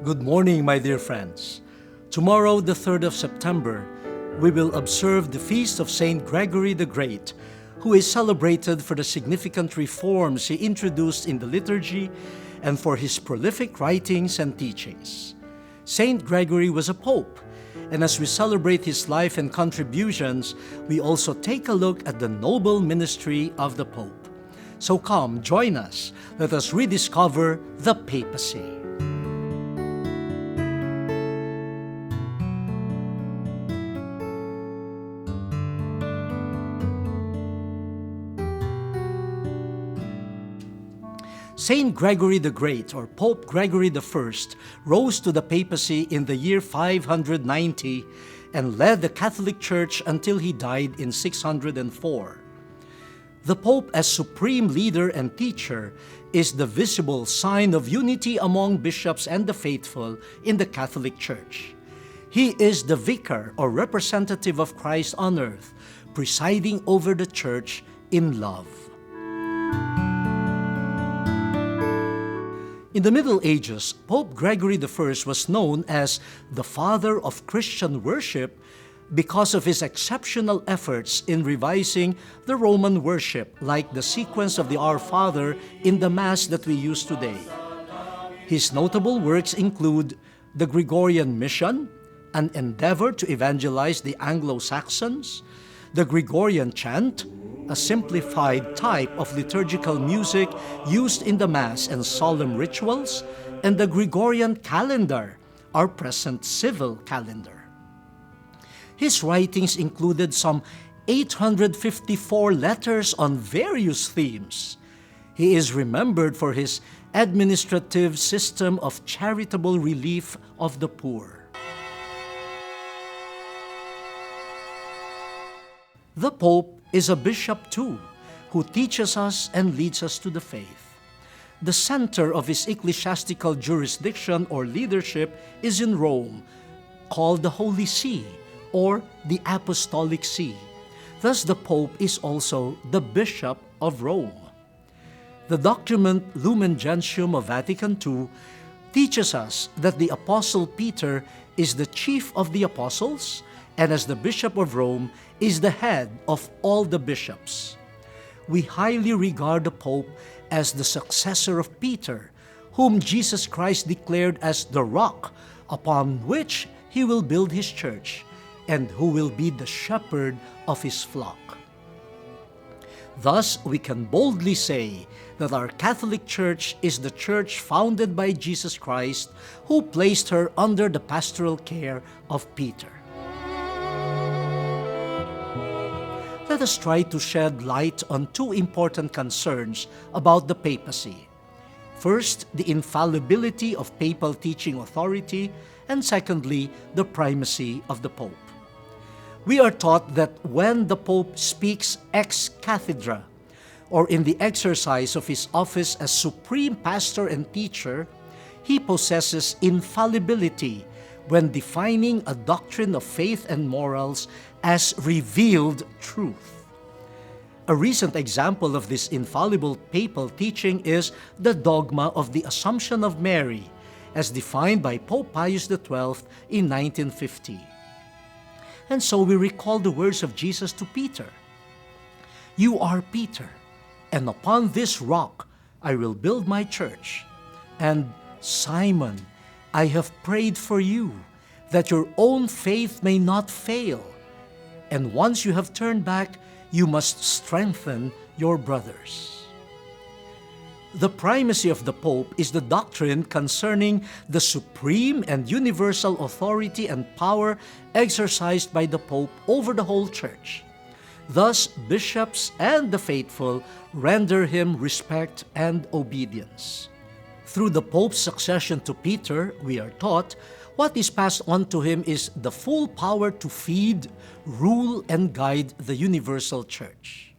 Good morning, my dear friends. Tomorrow, the 3rd of September, we will observe the feast of Saint Gregory the Great, who is celebrated for the significant reforms he introduced in the liturgy and for his prolific writings and teachings. Saint Gregory was a pope, and as we celebrate his life and contributions, we also take a look at the noble ministry of the Pope. So come, join us. Let us rediscover the Papacy. Saint Gregory the Great, or Pope Gregory the First, rose to the papacy in the year 590 and led the Catholic Church until he died in 604. The Pope, as supreme leader and teacher, is the visible sign of unity among bishops and the faithful in the Catholic Church. He is the vicar or representative of Christ on earth, presiding over the Church in love. In the Middle Ages, Pope Gregory the First was known as the father of Christian worship because of his exceptional efforts in revising the Roman worship, like the sequence of the Our Father in the Mass that we use today. His notable works include the Gregorian Mission, an endeavor to evangelize the Anglo-Saxons, the Gregorian Chant, a simplified type of liturgical music used in the Mass and solemn rituals, and the Gregorian calendar, our present civil calendar. His writings included some 854 letters on various themes. He is remembered for his administrative system of charitable relief of the poor. The Pope is a bishop too, who teaches us and leads us to the faith. The center of his ecclesiastical jurisdiction or leadership is in Rome, called the Holy See or the Apostolic See. Thus, the Pope is also the Bishop of Rome. The document Lumen Gentium of Vatican II teaches us that the Apostle Peter is the chief of the apostles, and as the Bishop of Rome, is the head of all the bishops. We highly regard the Pope as the successor of Peter, whom Jesus Christ declared as the rock upon which he will build his church, and who will be the shepherd of his flock. Thus, we can boldly say that our Catholic Church is the church founded by Jesus Christ, who placed her under the pastoral care of Peter. Let us try to shed light on two important concerns about the papacy. First, the infallibility of papal teaching authority, and secondly, the primacy of the Pope. We are taught that when the Pope speaks ex cathedra, or in the exercise of his office as supreme pastor and teacher, he possesses infallibility when defining a doctrine of faith and morals as revealed truth. A recent example of this infallible papal teaching is the dogma of the Assumption of Mary, as defined by Pope Pius XII in 1950. And so we recall the words of Jesus to Peter. "You are Peter, and upon this rock I will build my church. And Simon, I have prayed for you, that your own faith may not fail. And once you have turned back, you must strengthen your brothers." The primacy of the Pope is the doctrine concerning the supreme and universal authority and power exercised by the Pope over the whole Church. Thus, bishops and the faithful render him respect and obedience. Through the Pope's succession to Peter, we are taught, what is passed on to him is the full power to feed, rule, and guide the universal Church.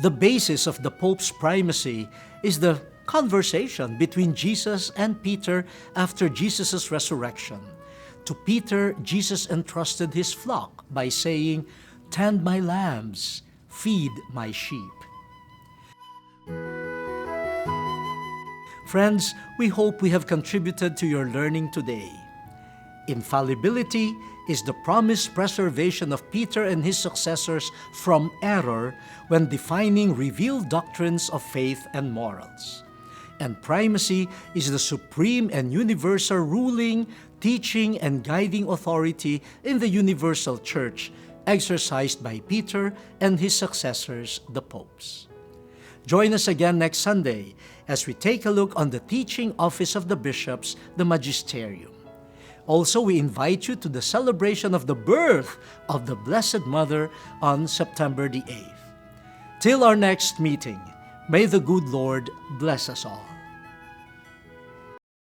The basis of the Pope's primacy is the conversation between Jesus and Peter after Jesus' resurrection. To Peter, Jesus entrusted his flock by saying, "Tend my lambs, feed my sheep." Friends, we hope we have contributed to your learning today. Infallibility is the promised preservation of Peter and his successors from error when defining revealed doctrines of faith and morals. And primacy is the supreme and universal ruling, teaching, and guiding authority in the universal church exercised by Peter and his successors, the popes. Join us again next Sunday as we take a look on the teaching office of the bishops, the magisterium. Also, we invite you to the celebration of the birth of the Blessed Mother on September the 8th. Till our next meeting, may the good Lord bless us all.